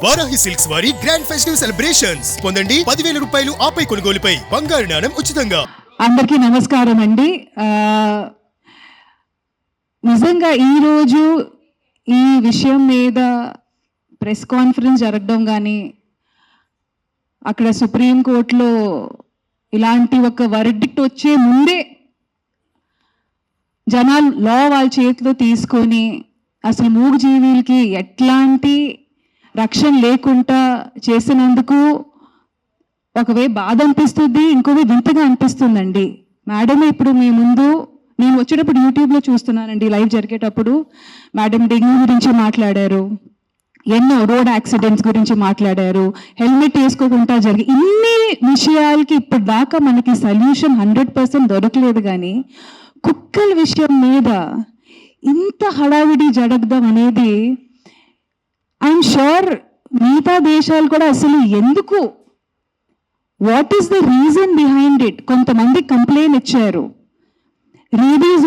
Varahi silks వారి grand festive celebrations పొందండి 10,000 రూపాయలు ఆపై కొనుగోలుపై బంగారు నాణెం ఉచితంగా. అందరికీ నమస్కారం అండి. నిజంగా ఈరోజు ఈ విషయం మీద ప్రెస్ కాన్ఫరెన్స్ జరగడం కానీ అక్కడ సుప్రీంకోర్టులో ఇలాంటి ఒక వర్డిక్ట్ వచ్చే ముందే జనాలు లా వాళ్ళ చేతిలో తీసుకొని అసలు మూగజీవులకి ఎట్లాంటి రక్షణ లేకుండా చేసినందుకు ఒకవే బాధ అనిపిస్తుంది, ఇంకోవే వింతగా అనిపిస్తుందండి. మేడం ఇప్పుడు మీ ముందు నేను వచ్చేటప్పుడు యూట్యూబ్లో చూస్తున్నానండి, లైవ్ జరిగేటప్పుడు మేడం డెంగ్యూ గురించి మాట్లాడారు, ఎన్నో రోడ్ యాక్సిడెంట్స్ గురించి మాట్లాడారు, హెల్మెట్ వేసుకోకుండా జరిగి ఇన్ని విషయాలకి ఇప్పుడు దాకా మనకి సొల్యూషన్ 100% దొరకలేదు. కానీ కుక్కల విషయం మీద ఇంత హడావిడి జరగడం అనేది ఐఎమ్ షూర్ మిగతా దేశాలు కూడా అసలు ఎందుకు, what is the reason behind it, కొంతమంది కంప్లైంట్ ఇచ్చారు. రేబీస్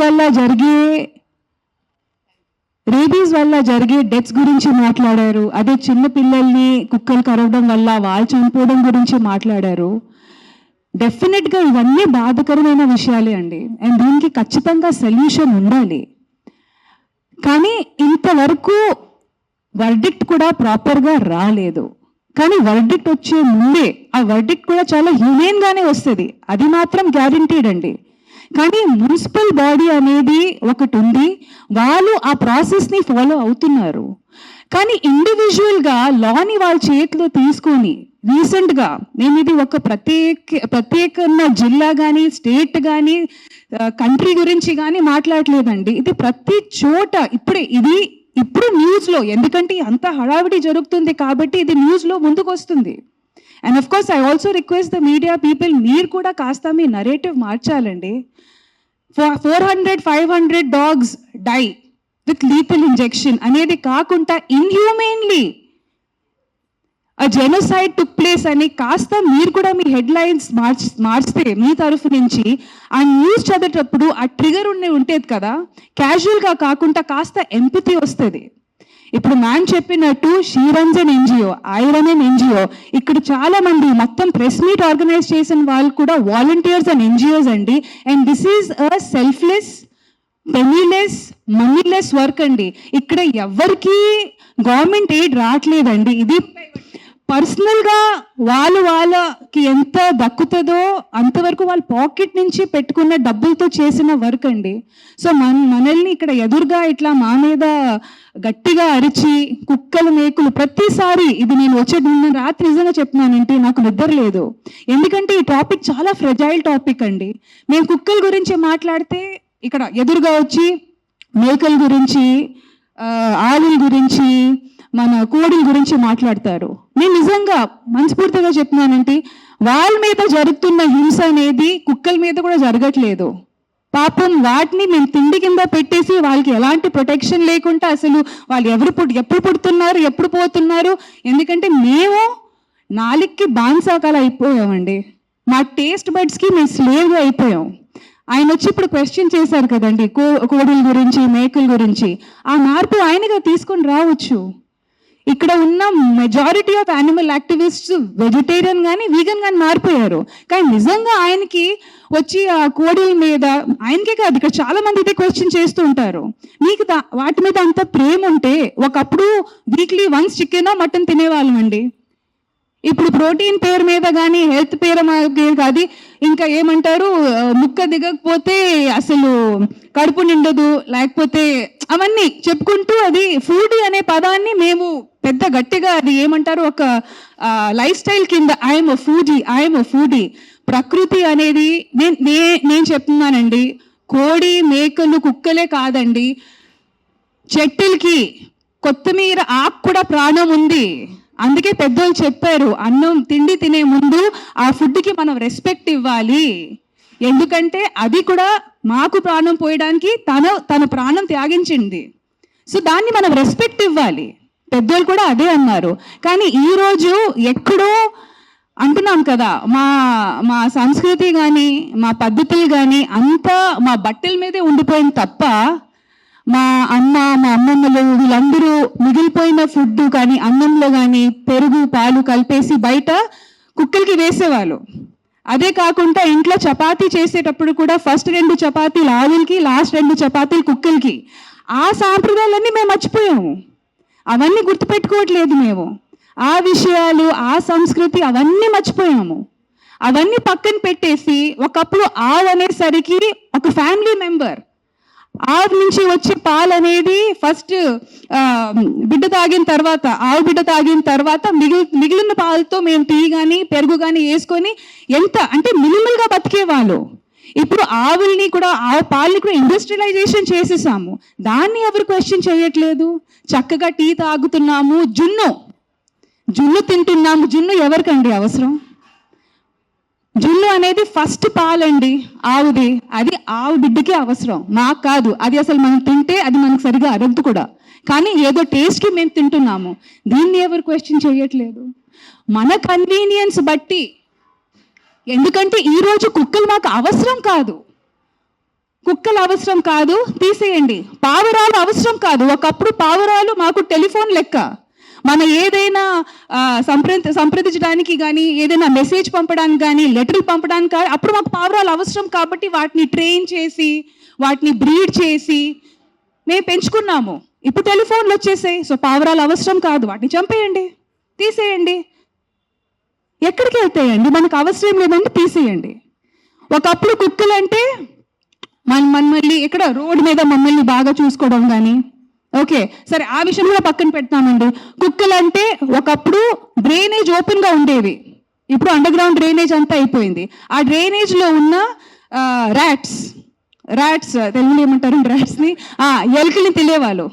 వల్ల జరిగే డెత్స్ గురించి మాట్లాడారు. అదే చిన్న పిల్లల్ని కుక్కలు కరవడం వల్ల వాళ్ళు చనిపోవడం గురించి మాట్లాడారు. డెఫినెట్గా ఇవన్నీ బాధకరమైన విషయాలే అండి, అండ్ దీనికి ఖచ్చితంగా సొల్యూషన్ ఉండాలి. కానీ ఇంతవరకు వర్డిక్ట్ కూడా ప్రాపర్గా రాలేదు. కానీ వర్డిక్ట్ వచ్చే ముందే ఆ వర్డిక్ట్ కూడా చాలా హ్యూమెన్గానే వస్తుంది, అది మాత్రం గ్యారంటీడ్ అండి. కానీ మున్సిపల్ బాడీ అనేది ఒకటి ఉంది, వాళ్ళు ఆ ప్రాసెస్ని ఫాలో అవుతున్నారు. కానీ ఇండివిజువల్గా లాని వాళ్ళ చేతిలో తీసుకొని రీసెంట్గా నేను ఇది ఒక ప్రత్యేక జిల్లా కానీ స్టేట్ కానీ కంట్రీ గురించి కానీ మాట్లాడలేదండి. ఇది ప్రతి చోట ఇప్పుడు న్యూస్లో, ఎందుకంటే అంత హడావిడి జరుగుతుంది కాబట్టి ఇది న్యూస్లో ముందుకు వస్తుంది. And of course I also request the media people, మీరు కూడా కాస్త మీ నరేటివ్ మార్చాలండి. 400-500 dogs die with lethal injection అనేది కాకుండా ఇన్హ్యూమెన్లీ ఆ జెనోసైడ్ టుక్ ప్లేస్ అని కాస్త మీరు కూడా మీ హెడ్లైన్స్ మార్చితే మీ తరఫు నుంచి ఆ న్యూస్ చదివేటప్పుడు ఆ ట్రిగర్ ఉండేది కదా, క్యాజువల్గా కాకుండా కాస్త ఎంపతి వస్తుంది. ఇప్పుడు మ్యామ్ చెప్పినట్టు షీరన్జన్ ఎన్జిఓ, ఐరన్ ఎన్జిఓ, ఇక్కడ చాలా మంది మొత్తం ప్రెస్ మీట్ ఆర్గనైజ్ చేసిన వాళ్ళు కూడా వాలంటీర్స్ అండ్ ఎన్జిఓస్ అండి. And this is a selfless, పెనీలెస్, మనీలెస్ work అండి. ఇక్కడ ఎవరికి గవర్నమెంట్ ఎయిడ్ రావట్లేదండి. ఇది పర్సనల్గా వాళ్ళకి ఎంత దక్కుతుందో అంతవరకు వాళ్ళ పాకెట్ నుంచి పెట్టుకున్న డబ్బులతో చేసిన వర్క్ అండి. సో మనల్ని ఇక్కడ ఎదురుగా ఇట్లా మా మీద గట్టిగా అరిచి కుక్కలు మేకులు ప్రతిసారి, ఇది నేను నిన్న రాత్రి నిజంగా చెప్తున్నానంటే నాకు నిద్ర లేదు, ఎందుకంటే ఈ టాపిక్ చాలా ఫ్రెజైల్ టాపిక్ అండి. మేము కుక్కల గురించి మాట్లాడితే ఇక్కడ ఎదురుగా వచ్చి మేకల గురించి, ఆవుల గురించి, మన కోడిల గురించి మాట్లాడతారు. నేను నిజంగా మనస్ఫూర్తిగా చెప్తున్నానంటే వాళ్ళ మీద జరుగుతున్న హింస అనేది కుక్కల మీద కూడా జరగట్లేదు. పాపం వాటిని మేము తిండి కింద పెట్టేసి వాళ్ళకి ఎలాంటి ప్రొటెక్షన్ లేకుండా అసలు వాళ్ళు ఎప్పుడు పుడుతున్నారు, ఎప్పుడు పోతున్నారు, ఎందుకంటే మేము నాలుగుకి బాన్సాకాలు అయిపోయామండి. మా టేస్ట్ బడ్స్కి మేము స్లేవ్గా అయిపోయాం. ఆయన వచ్చి ఇప్పుడు క్వశ్చన్ చేశారు కదండి కోడిల గురించి, మేకల గురించి. ఆ మార్పు ఆయనగా తీసుకొని రావచ్చు. ఇక్కడ ఉన్న majority of animal activists vegetarian కానీ వీగన్ కానీ మారిపోయారు. కానీ నిజంగా ఆయనకి వచ్చి ఆ కోడిల మీద, ఆయనకే కాదు ఇక్కడ చాలా మంది ఇదే క్వశ్చన్ చేస్తూ ఉంటారు, మీకు వాటి మీద అంత ప్రేమ ఉంటే ఒకప్పుడు వీక్లీ వన్స్ చికెన్ మటన్ తినేవాళ్ళం అండి. ఇప్పుడు ప్రోటీన్ పేరు మీద కానీ హెల్త్ పేరు కాదు, ఇంకా ఏమంటారు, ముక్క దిగకపోతే అసలు కడుపు నిండదు, లేకపోతే అవన్నీ చెప్పుకుంటూ అది ఫుడ్ అనే పదాన్ని మేము పెద్ద గట్టిగా అది ఏమంటారు ఒక లైఫ్ స్టైల్ కింద ఐఎమ్ అ ఫుడీ. ప్రకృతి అనేది నేను చెప్తున్నానండి, కోడి మేకలు కుక్కలే కాదండి, చెట్టులకి కొత్తిమీర ఆకు కూడా ప్రాణం ఉంది. అందుకే పెద్దోళ్ళు చెప్పారు, అన్నం తిండి తినే ముందు ఆ ఫుడ్కి మనం రెస్పెక్ట్ ఇవ్వాలి, ఎందుకంటే అది కూడా మాకు ప్రాణం పోయడానికి తన ప్రాణం త్యాగించింది. సో దాన్ని మనం రెస్పెక్ట్ ఇవ్వాలి, పెద్దోళ్ళు కూడా అదే అన్నారు. కానీ ఈరోజు ఎక్కడో అంటున్నాం కదా, మా సంస్కృతి కానీ మా పద్ధతులు కానీ అంతా మా బట్టల మీదే ఉండిపోయింది తప్ప మా అమ్మమ్మలు వీళ్ళందరూ మిగిలిపోయిన ఫుడ్ కానీ అన్నంలో కానీ పెరుగు పాలు కలిపేసి బయట కుక్కలకి వేసేవాళ్ళు. అదే కాకుండా ఇంట్లో చపాతీ చేసేటప్పుడు కూడా ఫస్ట్ 2 చపాతీలు ఆవులకి, లాస్ట్ 2 చపాతీలు కుక్కలకి. ఆ సాంప్రదాయాలన్నీ మేము మర్చిపోయాము, అవన్నీ గుర్తుపెట్టుకోవట్లేదు మేము. ఆ విషయాలు, ఆ సంస్కృతి అవన్నీ మర్చిపోయాము. అవన్నీ పక్కన పెట్టేసి ఒకప్పుడు ఆవు అనేసరికి ఒక ఫ్యామిలీ మెంబర్. ఆవు నుంచి వచ్చే పాలు అనేది ఫస్ట్ బిడ్డ తాగిన తర్వాత, ఆవు బిడ్డ తాగిన తర్వాత మిగిలిన పాలతో మేము టీ కానీ పెరుగు కానీ వేసుకొని ఎంత అంటే మినిమల్గా బతికేవాళ్ళు. ఇప్పుడు ఆవుల్ని కూడా, ఆవు పాలని కూడా ఇండస్ట్రియలైజేషన్ చేసేసాము. దాన్ని ఎవరు క్వశ్చన్ చేయట్లేదు. చక్కగా టీ తాగుతున్నాము, జున్ను తింటున్నాము. జున్ను ఎవరికండి అవసరం? జున్ను అనేది ఫస్ట్ పాలండి ఆవుది, అది ఆవు బిడ్డకే అవసరం, మాకు కాదు. అది అసలు మనం తింటే అది మనకు సరిగా అరగదు కూడా, కానీ ఏదో టేస్ట్కి మేము తింటున్నాము. దీన్ని ఎవరు క్వశ్చన్ చేయట్లేదు. మన కన్వీనియన్స్ బట్టి, ఎందుకంటే ఈరోజు కుక్కలు మాకు అవసరం కాదు, కుక్కలు అవసరం కాదు, తీసేయండి. పావురాలు అవసరం కాదు. ఒకప్పుడు పావురాలు మాకు టెలిఫోన్ లెక్క. మనం ఏదైనా సంప్రదించడానికి కానీ, ఏదైనా మెసేజ్ పంపడానికి కానీ, లెటర్లు పంపడానికి కానీ అప్పుడు మాకు పావురాలు అవసరం. కాబట్టి వాటిని ట్రైన్ చేసి, వాటిని బ్రీడ్ చేసి మేము పెంచుకున్నాము. ఇప్పుడు టెలిఫోన్లు వచ్చేసాయి, సో పావురాలు అవసరం కాదు, వాటిని చంపేయండి, తీసేయండి. ఎక్కడికి వెళ్తాయండి? మనకు అవసరం లేదండి, తీసేయండి. ఒకప్పుడు కుక్కలంటే మమ్మల్ని ఇక్కడ రోడ్డు మీద మమ్మల్ని బాగా చూసుకోవడం కానీ, ఓకే సరే ఆ విషయం కూడా పక్కన పెడతామండి. కుక్కలంటే ఒకప్పుడు డ్రైనేజ్ ఓపెన్గా ఉండేవి, ఇప్పుడు అండర్ గ్రౌండ్ డ్రైనేజ్ అంతా అయిపోయింది. ఆ డ్రైనేజ్లో ఉన్న ర్యాట్స్ తెలుగులో ఏమంటారు ర్యాట్స్ని, ఎలుకల్ని తెలియవాళ్ళు.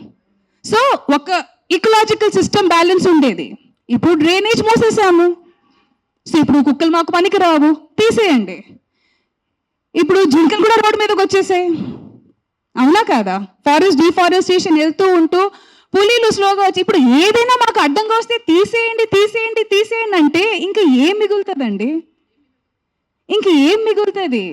సో ఒక ఇకలాజికల్ సిస్టమ్ బ్యాలెన్స్ ఉండేది. ఇప్పుడు డ్రైనేజ్ మూసేసాము, సో ఇప్పుడు కుక్కలు మాకు పనికి రావు, తీసేయండి. ఇప్పుడు జింకలు కూడా రోడ్డు మీదకి వచ్చేసాయి, అవునా కాదా? ఫారెస్ట్ డిఫారెస్టేషన్ వెళ్తూ ఉంటూ పులీలు స్లోగా వచ్చి ఇప్పుడు ఏదైనా మాకు అడ్డంగా వస్తే తీసేయండి అంటే ఇంకా ఏం మిగులుతుందండి? ఇంక ఏం మిగులుతుంది?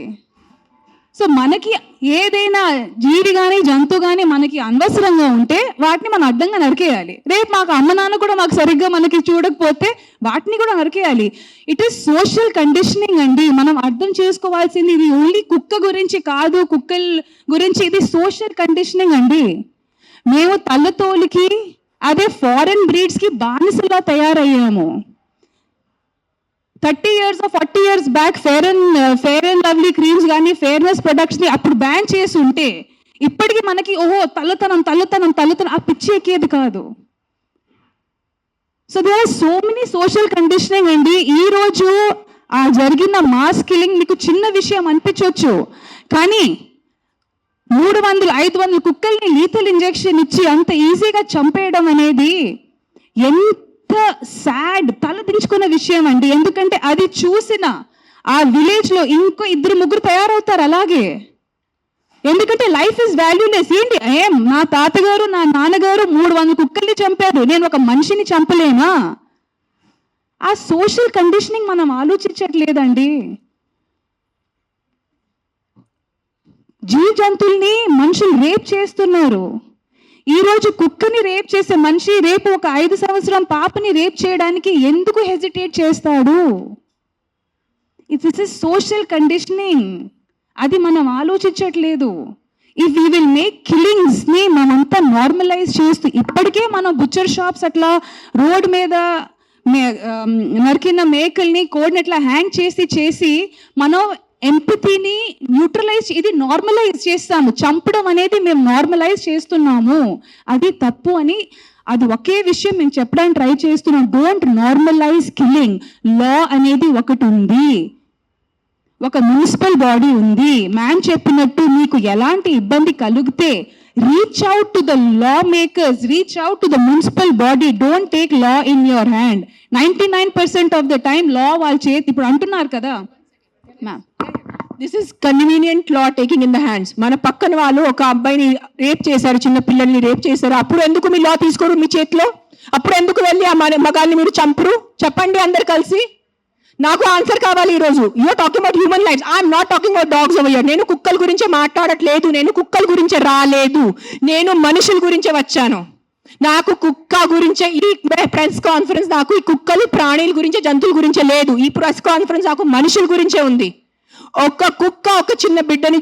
సో మనకి ఏదైనా జీవి కానీ జంతువు కానీ మనకి అనవసరంగా ఉంటే వాటిని మనం అడ్డంగా నరికేయాలి. రేపు మాకు అమ్మ నాన్న కూడా మాకు సరిగ్గా మనకి చూడకపోతే వాటిని కూడా నరికేయాలి. ఇట్ ఈస్ సోషల్ కండిషనింగ్ అండి. మనం అర్థం చేసుకోవాల్సింది ఇది ఓన్లీ కుక్క గురించి కాదు, కుక్కల గురించి, ఇది సోషల్ కండిషనింగ్ అండి. మేము తల్లతోలికి అదే ఫారెన్ బ్రీడ్స్కి బానిసలా తయారయ్యాము. 30 years or 40 years back fair and lovely creams కానీ ఫెయిర్నెస్ ప్రొడక్ట్స్ని అప్పుడు బ్యాన్ చేసి ఉంటే ఇప్పటికీ మనకి ఓహో తల్లతనం ఆ పిచ్చి ఎక్కేది కాదు. So there are so many social conditioning అండి. ఈరోజు ఆ జరిగిన మాస్ కిల్లింగ్ మీకు చిన్న విషయం అనిపించవచ్చు, కానీ 300-500 కుక్కల్ని లీథల్ ఇంజెక్షన్ ఇచ్చి అంత ఈజీగా చంపేయడం అనేది ఎంత సాడ్, తలదించుకున్న విషయం అండి. ఎందుకంటే అది చూసిన ఆ విలేజ్లో ఇంకో 2-3 తయారవుతారు అలాగే. ఎందుకంటే లైఫ్ ఇస్ వాల్యూలెస్. ఏంటి నా తాతగారు నా నాన్నగారు 300 కుక్కల్ని చంపారు, నేను ఒక మనిషిని చంపలేనా? ఆ సోషల్ కండిషనింగ్ మనం ఆలోచించట్లేదండి. జీవ జంతువుల్ని మనుషులు రేప్ చేస్తున్నారు. ఈరోజు కుక్కని రేప్ చేసే మనిషి రేపు ఒక 5 సంవత్సరం పాపని రేప్ చేయడానికి ఎందుకు హెజిటేట్ చేస్తాడు? This is social conditioning. అది మనం ఆలోచించట్లేదు. ఇఫ్ వీ విల్ మేక్ కిల్లింగ్స్ని మనంతా నార్మలైజ్ చేస్తూ, ఇప్పటికే మనం బుచ్చర్ షాప్స్ అట్లా రోడ్ మీద నరికిన మేకల్ని కోడిని అట్లా హ్యాంగ్ చేసి మనం ఎంపతిని న్యూట్రలైజ్, ఇది నార్మలైజ్ చేస్తాము. చంపడం అనేది మేము నార్మలైజ్ చేస్తున్నాము, అది తప్పు అని. అది ఒకే విషయం మేము చెప్పడానికి ట్రై చేస్తున్నాం. Don't normalise killing. లా అనేది ఒకటి ఉంది, ఒక మున్సిపల్ బాడీ ఉంది. మ్యామ్ చెప్పినట్టు మీకు ఎలాంటి ఇబ్బంది కలిగితే reach out to the lawmakers, reach out to the municipal body. Don't take law in your hand. 99% of the time law వాళ్ళ చేతి. ఇప్పుడు అంటున్నారు కదా ma'am, this is convenient law taking in the hands. మన పక్కన వాళ్ళు ఒక అబ్బాయిని రేప్ చేశారు, చిన్న పిల్లల్ని రేప్ చేశారు. అప్పుడు ఎందుకు మీ లా తీసుకోరు మీ చేతిలో? అప్పుడు ఎందుకు వెళ్ళి ఆ మగాల్ని మీరు చంపరు? చెప్పండి అందరు కలిసి. నాకు ఆన్సర్ కావాలి ఈ రోజు. You're talking about human lifes. I'm not talking about dogs over here. నేను కుక్కల గురించే మాట్లాడట్లేదు, నేను కుక్కల గురించే రాలేదు, నేను మనుషుల గురించే వచ్చాను. నాకు కుక్క గురించే ఈ ప్రెస్ కాన్ఫరెన్స్, నాకు ఈ కుక్కలు ప్రాణుల గురించే, జంతువుల గురించే లేదు. ఈ ప్రెస్ కాన్ఫరెన్స్ నాకు మనుషుల గురించే ఉంది. ఒక కుక్క ఒక చిన్న బిడ్డని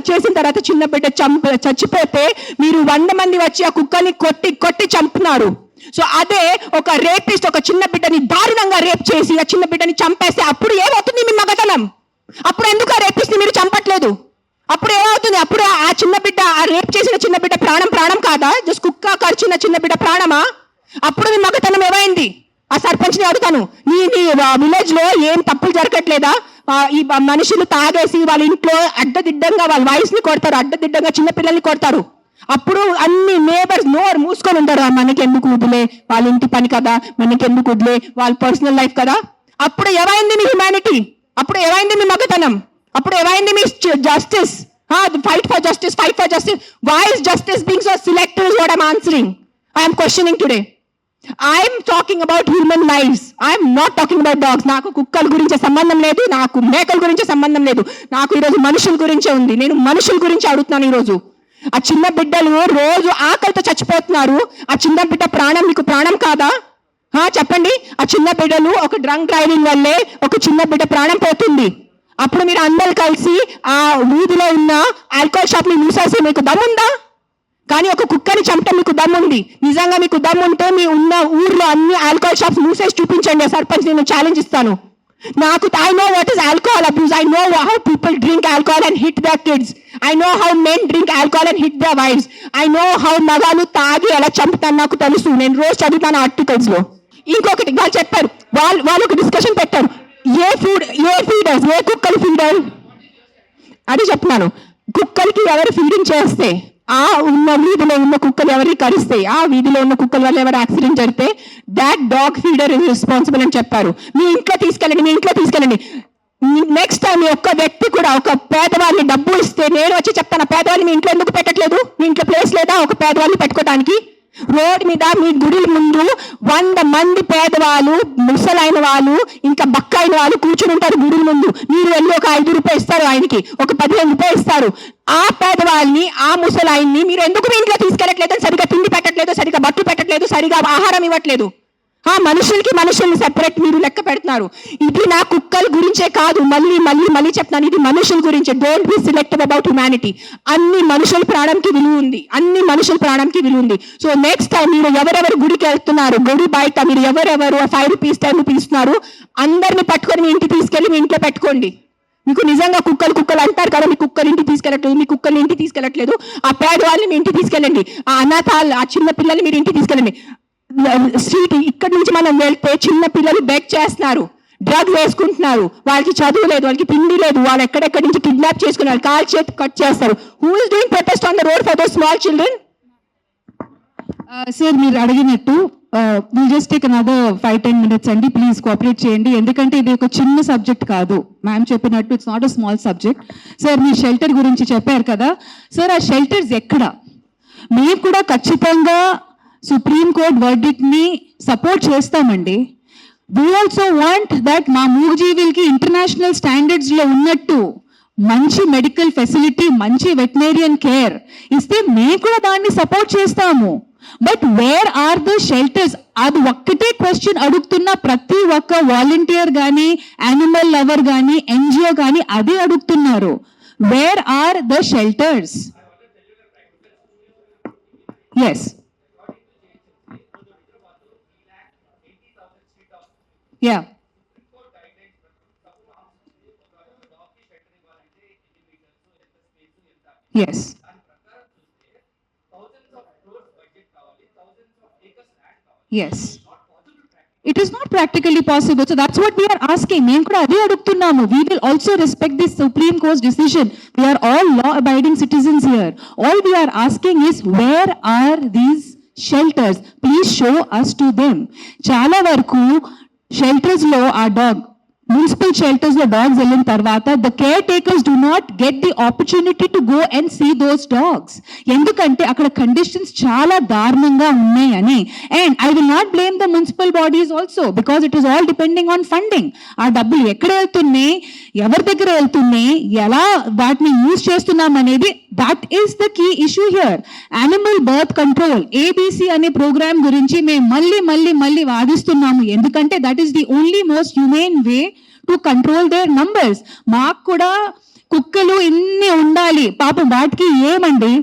చేసిన తర్వాత చిన్న బిడ్డ చచ్చిపోతే మీరు 100 మంది వచ్చి ఆ కుక్కని కొట్టి చంపుతున్నారు. సో అదే ఒక రేపిస్ట్ ఒక చిన్న బిడ్డని దారుణంగా రేప్ చేసి ఆ చిన్న బిడ్డని చంపేస్తే అప్పుడు ఏమవుతుంది మీ మగతనం? అప్పుడు ఎందుకు ఆ రేపిస్ట్ మీరు చంపట్లేదు? అప్పుడు ఏమవుతుంది? అప్పుడు ఆ చిన్న బిడ్డ, ఆ రేప్ చేసిన చిన్న బిడ్డ ప్రాణం కాదా? జస్ట్ కుక్క కరిచిన చిన్న బిడ్డ ప్రాణమా? అప్పుడు మీ మగతనం ఏమైంది? ఆ సర్పంచ్ని అడుగుతాను, నీ విలేజ్ లో ఏం తప్పులు జరగట్లేదా? ఈ మనుషులు తాగేసి వాళ్ళ ఇంట్లో అడ్డదిడ్డంగా వాళ్ళ వాయిస్ ని కొడతారు, అడ్డదిడ్డంగా చిన్న పిల్లల్ని కొడతారు. అప్పుడు అన్ని నేబర్స్ నోరు మూసుకొని ఉంటారు, మనకెందుకు వదిలే, వాళ్ళ ఇంటి పని కదా, మనకెందుకు వదిలే, వాళ్ళ పర్సనల్ లైఫ్ కదా. అప్పుడు ఏమైంది మీ హ్యుమానిటీ? అప్పుడు ఏమైంది మీ మగతనం? అప్పుడు ఏమైంది మీ justice? Fight for justice, fight for justice. Why is justice being so selective is what I'm answering. I'm questioning today. I'm talking about human lifes. I'm not talking about dogs. నాకు కుక్కల గురించి సంబంధం లేదు, నాకు మేకల గురించి సంబంధం లేదు. నాకు ఈరోజు మనుషుల గురించే ఉంది. నేను మనుషుల గురించి అడుగుతున్నాను ఈరోజు. ఆ చిన్న బిడ్డలు రోజు ఆకలితో చచ్చిపోతున్నారు. ఆ చిన్న బిడ్డ ప్రాణం మీకు ప్రాణం కాదా? చెప్పండి. ఆ చిన్న బిడ్డలు ఒక డ్రంక్ డ్రైవింగ్ వల్లే ఒక చిన్న బిడ్డ ప్రాణం పోతుంది. అప్పుడు మీరు అందరు కలిసి ఆ వీధిలో ఉన్న ఆల్కహాల్ షాప్ ని మూసేసి మీకు దమ్ముందా? కానీ ఒక కుక్కని చంపడం మీకు దమ్ముంది. నిజంగా మీకు దమ్ముంటే మీ ఉన్న ఊర్లో అన్ని ఆల్కహాల్ షాప్స్ మూసేసి చూపించండి. సర్పంచ్ నేను ఛాలెంజ్ ఇస్తాను. I know what is alcohol abuse. I know how people drink alcohol and hit their kids. I know how men drink alcohol and hit their wives. I know how మగాలు తాగి ఎలా చంపుతాను నాకు తెలుసు. నేను రోజు చదువుతాను ఆర్టికల్స్ లో. ఇంకొకటి వాళ్ళు చెప్పారు, వాళ్ళు ఒక డిస్కషన్ పెట్టారు, ఏ ఫీడర్స్, ఏ కుక్కలు ఫీడర్ అది చెప్తున్నాను. కుక్కలకి ఎవరు ఫీడింగ్ చేస్తే, ఆ ఉన్న వీధిలో ఉన్న కుక్కలు ఎవరికి కరిస్తే, ఆ వీధిలో ఉన్న కుక్కల వల్ల ఎవరు యాక్సిడెంట్ జరిగితే that dog feeder is responsible అని చెప్పారు. మీ ఇంట్లో తీసుకెళ్ళండి. నెక్స్ట్ టైం ఒక్క వ్యక్తి కూడా ఒక పేదవాళ్ళని డబ్బు ఇస్తే నేను వచ్చి చెప్తాను, పేదవాళ్ళని మీ ఇంట్లో ఎందుకు పెట్టట్లేదు? మీ ఇంట్లో ప్లేస్ లేదా ఒక పేదవాళ్ళని పెట్టుకోవడానికి? రోడ్ మీద మీ గుడిల ముందు 100 మంది పేదవాళ్ళు, ముసలైన వాళ్ళు, ఇంకా బక్కైన వాళ్ళు కూర్చుని ఉంటారు గుడిల ముందు. మీరు వెళ్ళి ఒక 5 రూపాయలు ఇస్తారు, ఆయనకి ఒక 15 రూపాయలు ఇస్తారు. ఆ పేదవాళ్ళని, ఆ ముసలాయిని మీరు ఎందుకు మీ ఇంట్లో తీసుకెళ్ళట్లేదు? సరిగా తిండి పెట్టట్లేదు, సరిగా బట్టలు పెట్టట్లేదు, సరిగా ఆహారం ఇవ్వట్లేదు. మనుషుల్ని సెపరేట్ మీరు లెక్క పెడుతున్నారు. ఇది నా కుక్కల గురించే కాదు, మళ్ళీ చెప్తాను, ఇది మనుషుల గురించే. Don't be selective about humanity. అన్ని మనుషుల ప్రాణంకి విలువ ఉంది. సో నెక్స్ట్ టైం మీరు ఎవరెవరు గుడికి వెళ్తున్నారు, గుడి బయట మీరు ఎవరెవరు 5 రూపీస్ 10 రూపీస్ ఇస్తున్నారు, అందరిని పట్టుకొని మీ ఇంటికి తీసుకెళ్ళి మీ ఇంట్లో పెట్టుకోండి. మీకు నిజంగా కుక్కలు అంటారు కదా, మీ కుక్కలు ఇంటికి తీసుకెళ్ళట్లేదు, ఆ పేదవాళ్ళని మీ ఇంటికి తీసుకెళ్ళండి. ఆ అనాథాలు, ఆ చిన్న పిల్లల్ని మీరు ఇంటికి తీసుకెళ్ళండి. స్ట్రీట్ ఇక్కడ నుంచి మనం వెళ్తే చిన్న పిల్లలు బెగ్ చేస్తున్నారు, డ్రగ్ వేసుకుంటున్నారు, వాళ్ళకి చదువు లేదు, వాళ్ళకి తిండి లేదు, వాళ్ళు ఎక్కడెక్కడి నుంచి కిడ్నాప్ చేసుకుని వాళ్ళు కాల్ చేతి కట్ చేస్తారు. Who is doing protest on the road for those small children? Sir మీరు అడిగినట్టు will just take another 5-10 minutes అండి. ప్లీజ్ కోఆపరేట్ చేయండి, ఎందుకంటే ఇది ఒక చిన్న సబ్జెక్ట్ కాదు. మ్యామ్ చెప్పినట్టు it's not a small subject. Sir me shelter గురించి చెప్పారు కదా సార్, ఆ షెల్టర్స్ ఎక్కడ? మేము కూడా ఖచ్చితంగా సుప్రీం కోర్ట్ వర్డిక్ట్ ని సపోర్ట్ చేస్తామండి. వీ ఆల్సో వాంట్ దట్ మా మూగజీవులకి ఇంటర్నేషనల్ స్టాండర్డ్స్ లో ఉన్నట్టు మంచి మెడికల్ ఫెసిలిటీ, మంచి వెటనరియన్ కేర్ ఇస్తే మేము కూడా దాన్ని సపోర్ట్ చేస్తాము. But where are the shelters? అది ఒక్కటే క్వశ్చన్ అడుగుతున్న ప్రతి ఒక్క వాలంటీర్ కానీ, యానిమల్ లవర్ కానీ, ఎన్జిఓ కానీ అదే అడుగుతున్నారు. Where are the shelters? Yes, yeah, yes, yes, it is not practically possible. So that's what we are asking. మేము కూడా అదే అడుగుతున్నాము. We will also respect this Supreme Court's decision. We are all law abiding citizens here. All we are asking is where are these shelters? Please show us to them. చాలా వరకు shelters లో ఆ dog municipal shelters లో dogs వెళ్ళిన తర్వాత the care takers do not get the opportunity to go and see those dogs. ఎందుకంటే అక్కడ conditions చాలా దారుణంగా ఉన్నాయని. And I will not blame the municipal bodies also because it is all depending on funding. ఆ డబ్బులు ఎక్కడ వెళ్తున్నాయి, ఎవరి దగ్గర వెళ్తున్నాయి, ఎలా వాటిని యూజ్ చేస్తున్నాం అనేది that is the key issue here. Animal birth control ABC అనే ప్రోగ్రామ్ గురించి మేము మళ్ళీ వాదిస్తున్నాము. ఎందుకంటే that is the only most humane way to control their numbers. మాకు కూడా కుక్కలు ఇన్ని ఉండాలి, పాపం వాటికి ఏమండి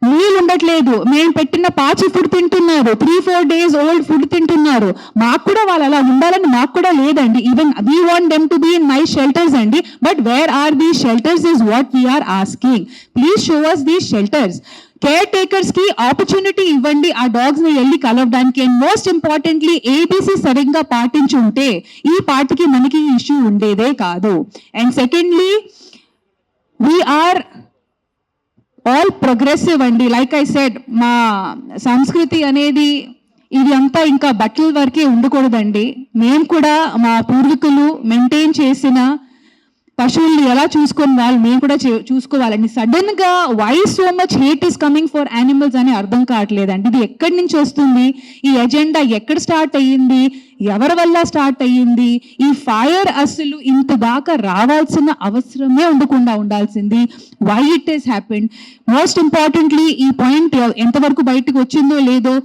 నీళ్ళు ఉండట్లేదు, మేము పెట్టిన పాచి ఫుడ్ తింటున్నారు, 3-4 days old ఫుడ్ తింటున్నారు. మాకు కూడా వాళ్ళు అలా ఉండాలని మాకు కూడా లేదండి. Even we want them to be in nice shelters అండి. But where are these shelters is what we're asking. Please show us these shelters. Caretakers కి ఆపర్చునిటీ ఇవ్వండి ఆ డాగ్స్ ని వెళ్ళి కలవడానికి. అండ్ మోస్ట్ ఇంపార్టెంట్లీ ఏబిసి సరిగ్గా పాటించుంటే ఈ పార్టీకి మనకి ఇష్యూ ఉండేదే కాదు. And secondly we are all progressive అండి. లైక్ ఐ సెడ్, మా సంస్కృతి అనేది ఇది అంతా ఇంకా బట్టల వరకే ఉండకూడదండి. మేము కూడా మా పూర్వీకులు మెయింటైన్ చేసిన పశువుల్ని ఎలా చూసుకొని వాళ్ళు మేము కూడా చూసుకోవాలండి. సడన్ గా why so much hate is coming for animals అని అర్థం కావట్లేదండి. ఇది ఎక్కడి నుంచి వస్తుంది, ఈ ఎజెండా ఎక్కడ స్టార్ట్ అయ్యింది, ఎవరి వల్ల స్టార్ట్ అయ్యింది, ఈ ఫైర్ అసలు ఇంత దాకా రావాల్సిన అవసరమే ఉండకుండా ఉండాల్సింది. Why it is happened. Most importantly ఈ పాయింట్ ఎంతవరకు బయటకు వచ్చిందో లేదో,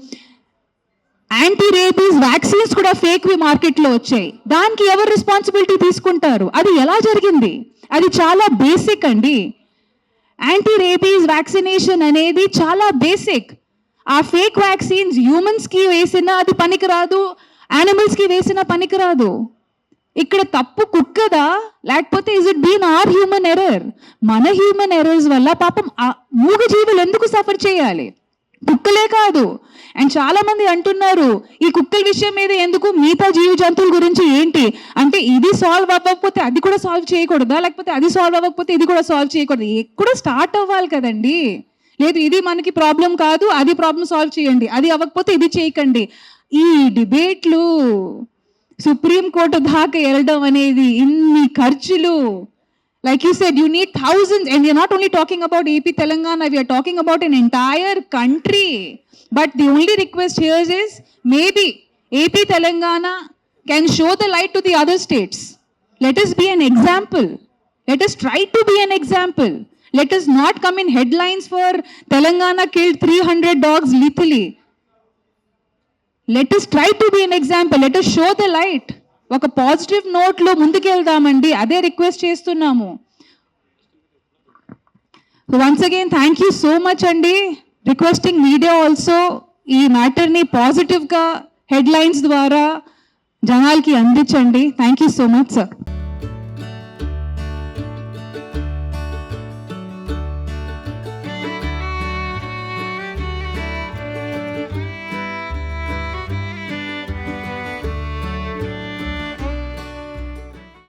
యాంటీ రేబీస్ వ్యాక్సిన్స్ కూడా ఫేక్ మార్కెట్లో వచ్చాయి. దానికి ఎవరు రెస్పాన్సిబిలిటీ తీసుకుంటారు? అది ఎలా జరిగింది? అది చాలా బేసిక్ అండి. యాంటీ రేబీస్ వ్యాక్సినేషన్ అనేది చాలా బేసిక్. ఆ ఫేక్ వ్యాక్సిన్స్ హ్యూమన్స్కి వేసినా అది పనికిరాదు, యానిమల్స్కి వేసినా పనికిరాదు. ఇక్కడ తప్పు కుక్కదా లేకపోతే is it been our human error? మన హ్యూమన్ ఎర్రర్స్ వల్ల పాపం మూగ జీవులు ఎందుకు సఫర్ చేయాలి? కుక్కలే కాదు. అండ్ చాలా మంది అంటున్నారు ఈ కుక్కల విషయం మీద ఎందుకు, మిగతా జీవ జంతువుల గురించి ఏంటి అంటే, ఇది సాల్వ్ అవ్వకపోతే అది కూడా సాల్వ్ చేయకూడదా, లేకపోతే అది సాల్వ్ అవ్వకపోతే ఇది కూడా సాల్వ్ చేయకూడదు? ఎక్కడ స్టార్ట్ అవ్వాలి కదండి. లేదు ఇది మనకి ప్రాబ్లం కాదు, అది ప్రాబ్లం సాల్వ్ చేయండి, అది అవ్వకపోతే ఇది చేయకండి. ఈ డిబేట్లు సుప్రీంకోర్టు దాకా వెళ్ళడం అనేది, ఇన్ని ఖర్చులు. Like you said, you need thousands, and we are not only talking about AP Telangana, we are talking about an entire country. But the only request here is maybe AP Telangana can show the light to the other states. Let us be an example. Let us try to be an example. Let us not come in headlines for Telangana killed 300 dogs lethally. Let us try to be an example. Let us show the light. ఒక positive నోట్లో ముందుకెళ్దామండి, అదే request చేస్తున్నాము. Once again thank you so much అండి. Requesting media also ఈ మ్యాటర్ని పాజిటివ్గా headlines ద్వారా జనాలకి అందించండి. Thank you so much sir.